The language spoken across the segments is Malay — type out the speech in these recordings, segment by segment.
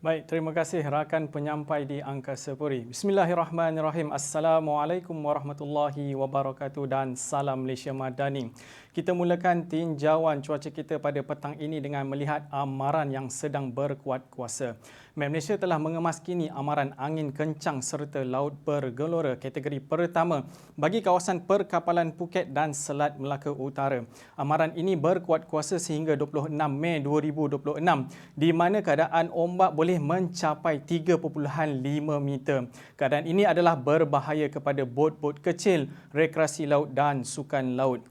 Baik, terima kasih rakan penyampai di Angkasa Puri. Bismillahirrahmanirrahim. Assalamualaikum warahmatullahi wabarakatuh dan salam Malaysia Madani. Kita mulakan tinjauan cuaca kita pada petang ini dengan melihat amaran yang sedang berkuat kuasa. Met Malaysia telah mengemas kini amaran angin kencang serta laut bergelora kategori pertama bagi kawasan perkapalan Phuket dan Selat Melaka Utara. Amaran ini berkuat kuasa sehingga 26 Mei 2026 di mana keadaan ombak boleh mencapai 3.5 meter. Keadaan ini adalah berbahaya kepada bot-bot kecil, rekreasi laut dan sukan laut.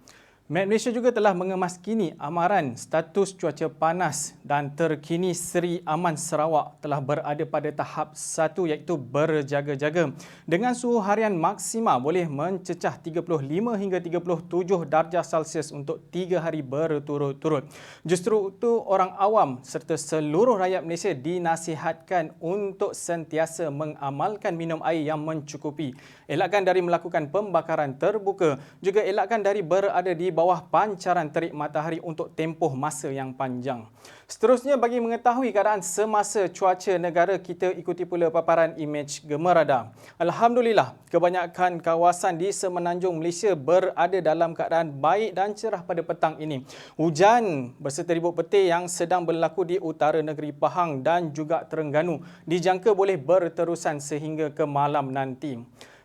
Met Malaysia juga telah mengemas kini amaran status cuaca panas dan terkini Seri Aman Sarawak telah berada pada tahap 1 iaitu berjaga-jaga dengan suhu harian maksima boleh mencecah 35 hingga 37 darjah Celsius untuk 3 hari berturut-turut. Justru itu orang awam serta seluruh rakyat Malaysia dinasihatkan untuk sentiasa mengamalkan minum air yang mencukupi, elakkan dari melakukan pembakaran terbuka, juga elakkan dari berada di bawah pancaran terik matahari untuk tempoh masa yang panjang. Seterusnya, bagi mengetahui keadaan semasa cuaca negara, kita ikuti pula paparan imej gemerada. Alhamdulillah, kebanyakan kawasan di semenanjung Malaysia berada dalam keadaan baik dan cerah pada petang ini. Hujan berserta ribut petir yang sedang berlaku di utara negeri Pahang dan juga Terengganu dijangka boleh berterusan sehingga ke malam nanti.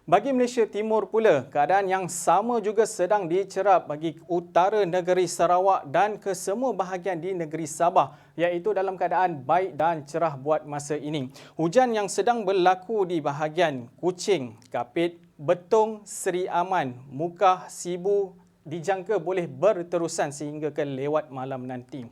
Bagi Malaysia Timur pula, keadaan yang sama juga sedang dicerap bagi utara negeri Sarawak dan ke semua bahagian di negeri Sabah, iaitu dalam keadaan baik dan cerah buat masa ini. Hujan yang sedang berlaku di bahagian Kuching, Kapit, Betong, Seri Aman, Mukah, Sibu dijangka boleh berterusan sehingga ke lewat malam nanti.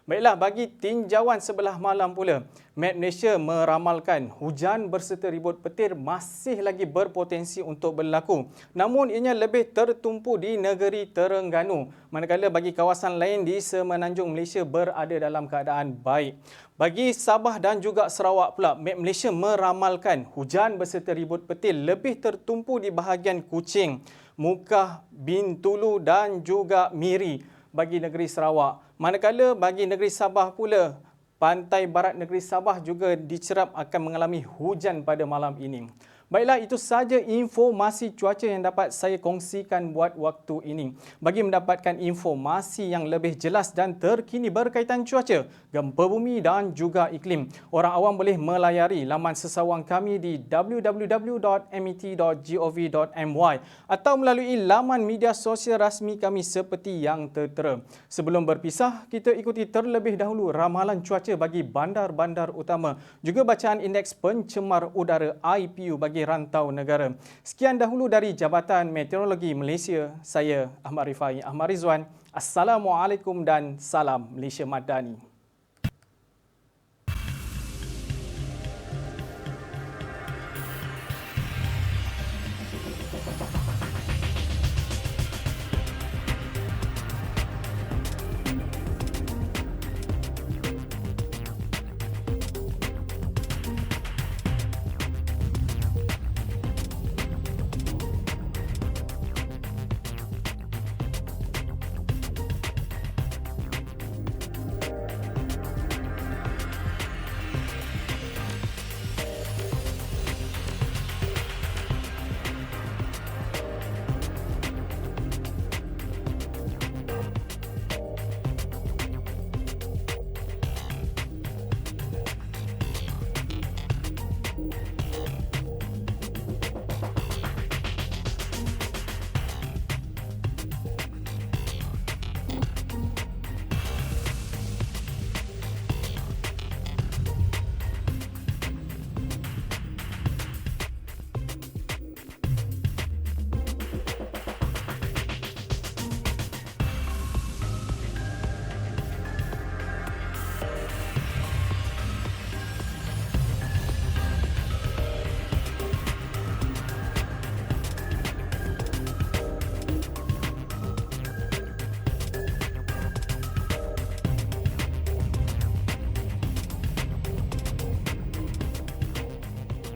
Baiklah, bagi tinjauan sebelah malam pula, Met Malaysia meramalkan hujan berserta ribut petir masih lagi berpotensi untuk berlaku. Namun ianya lebih tertumpu di negeri Terengganu, manakala bagi kawasan lain di semenanjung Malaysia berada dalam keadaan baik. Bagi Sabah dan juga Sarawak pula, Met Malaysia meramalkan hujan berserta ribut petir lebih tertumpu di bahagian Kuching, Mukah, Bintulu dan juga Miri bagi negeri Sarawak. Manakala bagi negeri Sabah pula, pantai barat negeri Sabah juga dicerap akan mengalami hujan pada malam ini. Baiklah, itu sahaja informasi cuaca yang dapat saya kongsikan buat waktu ini. Bagi mendapatkan informasi yang lebih jelas dan terkini berkaitan cuaca, gempa bumi dan juga iklim, orang awam boleh melayari laman sesawang kami di www.met.gov.my atau melalui laman media sosial rasmi kami seperti yang tertera. Sebelum berpisah, kita ikuti terlebih dahulu ramalan cuaca bagi bandar-bandar utama, juga bacaan indeks pencemar udara IPU bagi rantau negara. Sekian dahulu dari Jabatan Meteorologi Malaysia. Saya Ahmad Rifai Ahmad Rizwan. Assalamualaikum dan salam Malaysia Madani.